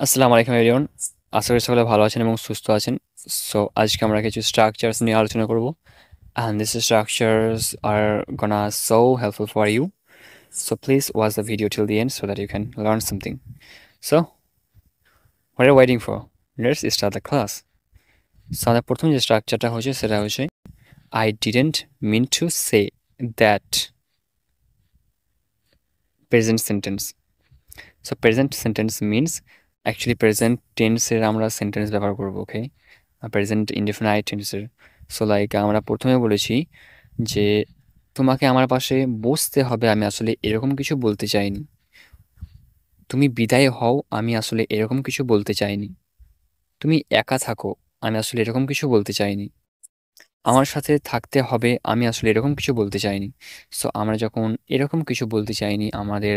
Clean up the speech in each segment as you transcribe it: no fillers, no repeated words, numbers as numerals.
আসসালামু আলাইকুম এভরিওয়ান। আশা করি সকলে ভালো আছেন এবং সুস্থ আছেন। সো আজকে আমরা কিছু স্ট্রাকচারস নিয়ে আলোচনা করব, and these structures are gonna so helpful for you. So please watch the video till the end so that you can learn something. So what are you waiting for? Let's start the class. So আমাদের প্রথম যে স্ট্রাকচারটা হচ্ছে সেটা হচ্ছে I didn't mean to say that present sentence. So present sentence means actually present tense এর আমরা sentence ব্যবহার করব, ওকে? প্রেজেন্ট ইনডেফিনাইট টেন্সের। সো লাইক আমরা প্রথমে বলেছি যে তোমাকে আমার পাশে বসতে হবে, আমি আসলে এরকম কিছু বলতে চাইনি। তুমি বিদায় হও, আমি আসলে এরকম কিছু বলতে চাইনি। তুমি একা থাকো, আমি আসলে এরকম কিছু বলতে চাইনি। আমার সাথে থাকতে হবে, আমি আসলে এরকম কিছু বলতে চাইনি। সো আমরা যখন এরকম কিছু বলতে চাইনি আমাদের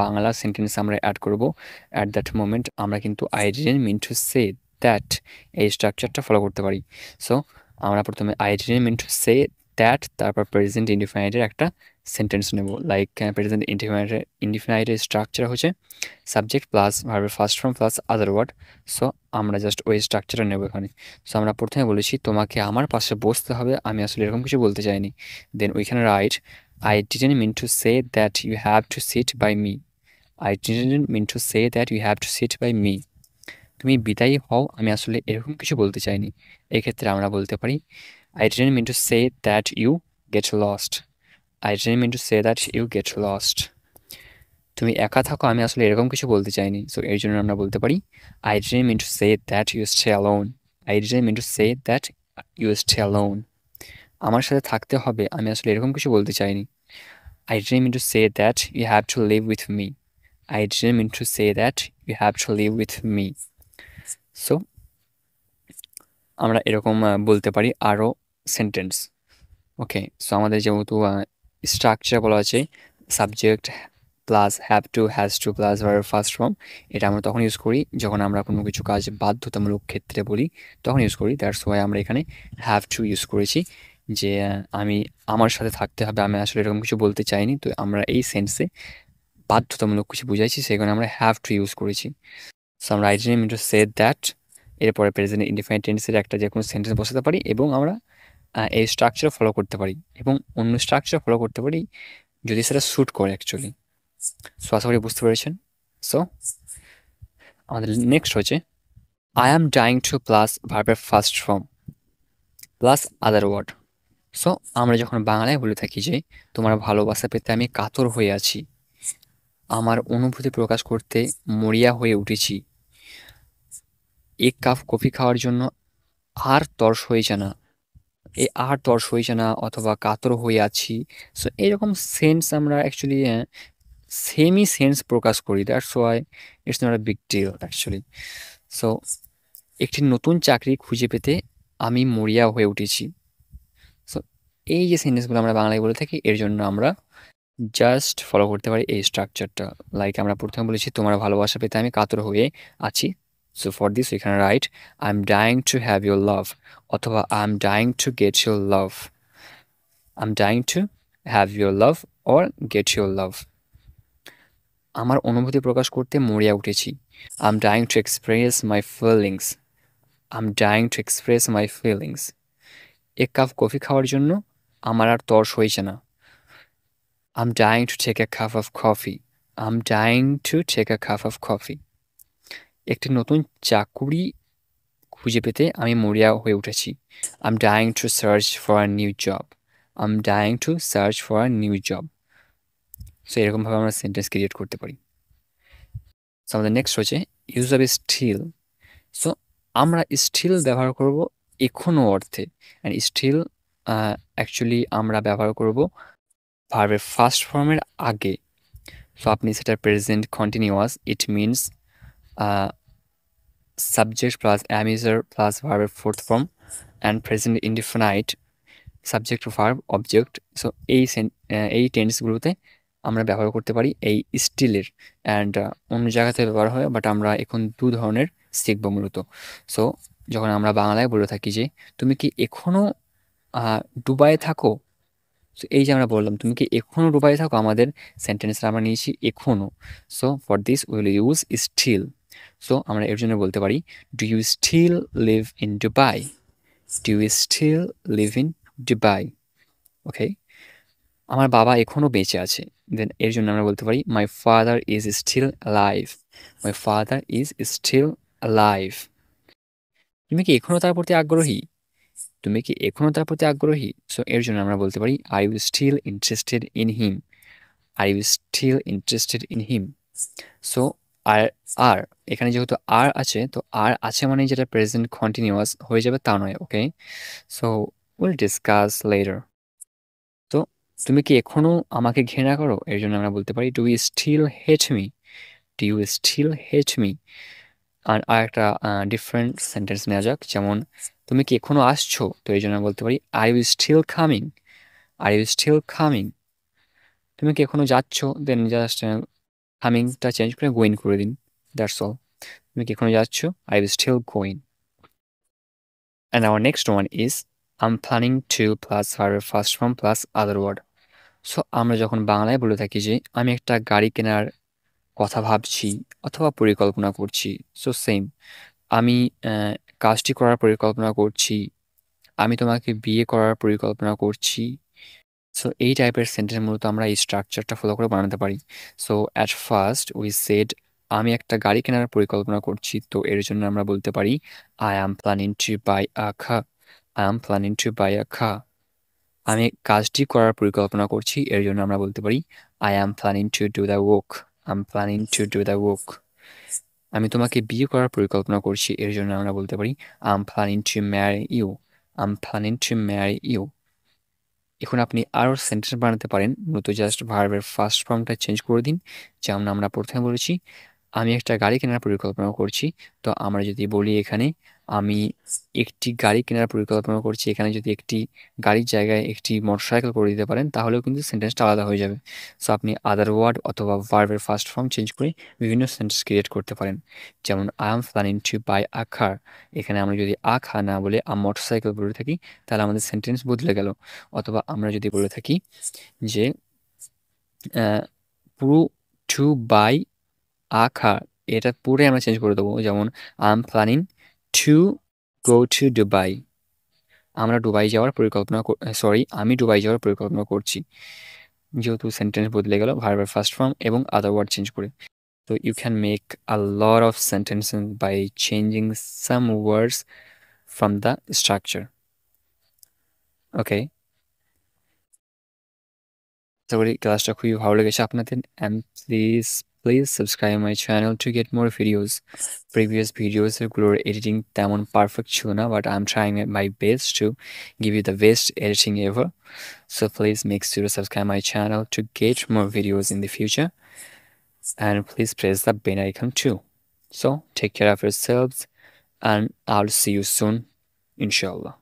বাংলা সেন্টেন্স আমরা অ্যাড করব। অ্যাট দ্যাট মোমেন্ট আমরা কিন্তু I didn't mean to say that এই স্ট্রাকচারটা ফলো করতে পারি। সো আমরা প্রথমে I didn't mean to say that, তারপর প্রেজেন্ট ইনডিফিনাইটের একটা সেন্টেন্স নেব। লাইক প্রেজেন্ট ইনডিফিনাইটের স্ট্রাকচার হচ্ছে সাবজেক্ট প্লাস ভার্বের first form plus other word. So আমরা জাস্ট ওই স্ট্রাকচারটা নেব এখানে। সো আমরা প্রথমে বলেছি তোমাকে আমার পাশে বসতে হবে, আমি আসলে এরকম কিছু বলতে চাইনি। দেন ওইখানে right I didn't mean to say that you have to sit by me. I didn't mean to say that you have to sit by me. তুমি বিদায়ী হও, আমি আসলে এরকম কিছু বলতে চাইনি। এক্ষেত্রে আমরা বলতে পারি I didn't mean to say that you get lost. I didn't mean to say that you get lost. তুমি একা থাকো, আমি আসলে এরকম কিছু বলতে চাইনি। সো এর জন্য আমরা বলতে পারি I didn't mean to say that you stay alone. I didn't mean to say that you stay alone. আমার সাথে থাকতে হবে, আমি আসলে এরকম কিছু বলতে চাইনি। I didn't mean to say that you have to live with me. I didn't mean to say that you have to live with me. So আমরা এরকম বলতে পারি আরও সেন্টেন্স। ওকে, সো আমাদের যেহেতু স্ট্রাকচার বলা আছে subject plus have to, has to plus verb first form, এটা আমরা তখন ইউজ করি যখন আমরা কোনো কিছু কাজ বাধ্যতামূলক ক্ষেত্রে বলি, তখন ইউজ করি। দ্যাটস ওয়াই আমরা এখানে হ্যাভ টু ইউজ করেছি যে আমি আমার সাথে থাকতে হবে, আমি আসলে এরকম কিছু বলতে চাইনি। তো আমরা এই সেন্সে বাধ্যতামূলক কিছু বুঝাইছি, সেখানে আমরা হ্যাভ টু ইউজ করেছি। সো আমরা I didn't mean to say that এরপরে প্রেজেন্ট ইনডিফিনিট টেন্সের একটা যে কোনো সেন্টেন্স বসাতে পারি এবং আমরা এই স্ট্রাকচার ফলো করতে পারি এবং অন্য স্ট্রাকচার ফলো করতে পারি যদি সেটা স্যুট করে অ্যাকচুয়ালি। সো আশা করি বুঝতে পেরেছেন। সো আমাদের নেক্সট হচ্ছে I am dying to plus ভার্বের first form plus other word. So আমরা যখন বাংলায় বলে থাকি যে তোমার ভালোবাসা পেতে আমি কাতর হয়ে আছি, আমার অনুভূতি প্রকাশ করতে মরিয়া হয়ে উঠেছি, এক কাপ কফি খাওয়ার জন্য আর তর্স হয়েছে না, আর তর্স হয়েছে না অথবা কাতর হয়ে আছি। সো এরকম সেন্স আমরা অ্যাকচুয়ালি সেমই সেন্স প্রকাশ করি। That's why it's not a big deal actually. So একটি নতুন চাকরি খুঁজে পেতে আমি মরিয়া হয়ে উঠেছি। সো এই যে সেন্টেন্সগুলো আমরা বাংলায় বলে থাকি, এর জন্য আমরা জাস্ট ফলো করতে পারি এই স্ট্রাকচারটা। লাইক আমরা প্রথমে বলেছি তোমার ভালোবাসা পেতে আমি কাতর হয়ে আছি। So for this we can write I am dying to have your love, অথবা I am dying to get your love. I am dying to have your love or get your love. আমার অনুভূতি প্রকাশ করতে মরিয়া উঠেছি। I am dying to express my feelings. I am dying to express my feelings. এক cup coffee খাওয়ার জন্য আমার আর তর্স হয়েছে না। I am dying to take a cup of coffee. I am dying to take a cup of coffee. একটি নতুন চাকুরি খুঁজে পেতে আমি মরিয়া হয়ে উঠেছি। I am dying to search for a new job. I am dying to search for a new job. So এরকমভাবে আমরা সেন্টেন্স ক্রিয়েট করতে পারি। সো আমাদের নেক্সট হচ্ছে ইউজ অফ স্টিল। সো আমরা স্টিল ব্যবহার করব এখনো অর্থে, অ্যান্ড স্টিল অ্যাকচুয়ালি আমরা ব্যবহার করব ভার্বের ফার্স্ট ফর্মের আগে। সো আপনি সেটা present continuous, it means subject plus am is are plus ভার্বের fourth form and present indefinite subject verb object. So এই টেন্সগুলোতে আমরা ব্যবহার করতে পারি এই স্টিলের, অ্যান্ড অন্য জায়গাতে ব্যবহার হয়, বাট আমরা এখন দু ধরনের শিখব মূলত। সো যখন আমরা বাংলায় বলে থাকি যে তুমি কি এখনও দুবাইয়ে থাকো, সো এই যে আমরা বললাম তুমি কি এখনও দুবাইয়ে থাকো, আমাদের সেন্টেন্সটা আমরা নিয়েছি এখনও। So for this will use still. So আমরা এর জন্য বলতে পারি do you still live in Dubai, do you still live in Dubai. Okay, আমার বাবা এখনও বেঁচে আছে, দেন এর জন্য আমরা বলতে পারি my father is still alive, my father is still alive. তুমি কি এখনও তার প্রতি আগ্রহী, তুমি কি এখনও তার প্রতি আগ্রহী? সো এর জন্য আমরা বলতে পারি are you still interested in him, are you still interested in him. So আর আর এখানে যেহেতু আর আছে, তো আর আছে মানে যেটা প্রেজেন্ট কন্টিনিউয়াস হয়ে যাবে তা নয়। ওকে, সো উইল ডিসকাস লেটার। তো তুমি কি এখনও আমাকে ঘৃণা করো, এর জন্য আমরা বলতে পারি do you still hate me, do you still hate me. আর একটা ডিফারেন্ট সেন্টেন্স নেওয়া যাক, যেমন তুমি কি এখনও আসছো, তো এই জন্য বলতে পারি are you still coming, are you still coming. তুমি কি এখনও যাচ্ছ, দেন জাস্ট কামিংটা চেঞ্জ করে গোয়িং করে দিন, দ্যাটস অল। তুমি কি এখনও যাচ্ছ, are you still going. And our next one is am planning to plus ভার্বের first form plus other word. So আমরা যখন বাংলায় বলে থাকি যে আমি একটা গাড়ি কেনার কথা ভাবছি অথবা পরিকল্পনা করছি, সো সেম, আমি কাজটি করার পরিকল্পনা করছি, আমি তোমাকে বিয়ে করার পরিকল্পনা করছি। সো এই টাইপের সেন্টেন্স মূলত আমরা এই স্ট্রাকচারটা ফলো করে বানাতে পারি। So at first we said আমি একটা গাড়ি কেনার পরিকল্পনা করছি, তো এর জন্য আমরা বলতে পারি I am planning to buy a car, I am planning to buy a car. আমি কাজটি করার পরিকল্পনা করছি, এর জন্য আমরা বলতে পারি I am planning to do the work, I am planning to do the work. আমি তোমাকে বিয়ে করার পরিকল্পনা করছি, এর জন্য আমরা বলতে পারি I am planning to marry you, I am planning to marry you. এখন আপনি আরও সেন্টেন্স বানাতে পারেন, মূলত জাস্ট ভার্বের ফার্স্ট ফর্মটা চেঞ্জ করে দিন। যেমন আমরা প্রথমে বলেছি আমি একটা গাড়ি কেনার পরিকল্পনা করছি, তো আমরা যদি বলি এখানে আমি একটি গাড়ি কেনার পরিকল্পনা করছি, এখানে যদি একটি গাড়ির জায়গায় একটি মোটরসাইকেল করে দিতে পারেন, তাহলেও কিন্তু সেন্টেন্সটা আলাদা হয়ে যাবে। সো আপনি আদার ওয়ার্ড অথবা ভার্বের ফার্স্ট ফর্ম চেঞ্জ করে বিভিন্ন সেন্টেন্স ক্রিয়েট করতে পারেন। যেমন I am planning to buy a car, এখানে আমরা যদি আ খা না বলে আ মোটরসাইকেল বলে থাকি, তাহলে আমাদের সেন্টেন্স বদলে গেল। অথবা আমরা যদি বলে থাকি যে পুরো টু বাই আখা, এটা পুরোই আমরা চেঞ্জ করে দেবো। যেমন I am planning to go to Dubai, আমরা দুবাই যাওয়ার পরিকল্পনা, সরি আমি দুবাই যাওয়ার পরিকল্পনা করছি। যেহেতু সেন্টেন্স বদলে গেল ভার্বের ফার্স্ট ফর্ম এবং আদার ওয়ার্ড চেঞ্জ করে। তো you can make a lot of sentences by changing some words from the structure. Okay, আশা করি ক্লাসটা খুবই ভালো লেগেছে আপনাদের। And please subscribe my channel to get more videos. Previous ভিডিওসগুলোর এডিটিং তেমন পারফেক্ট ছিল না, but I am trying my best to give you the best editing ever. So please make sure to subscribe my channel to get more videos in the future. And please press the bell icon too. So take care of yourselves and I'll see you soon, inshallah.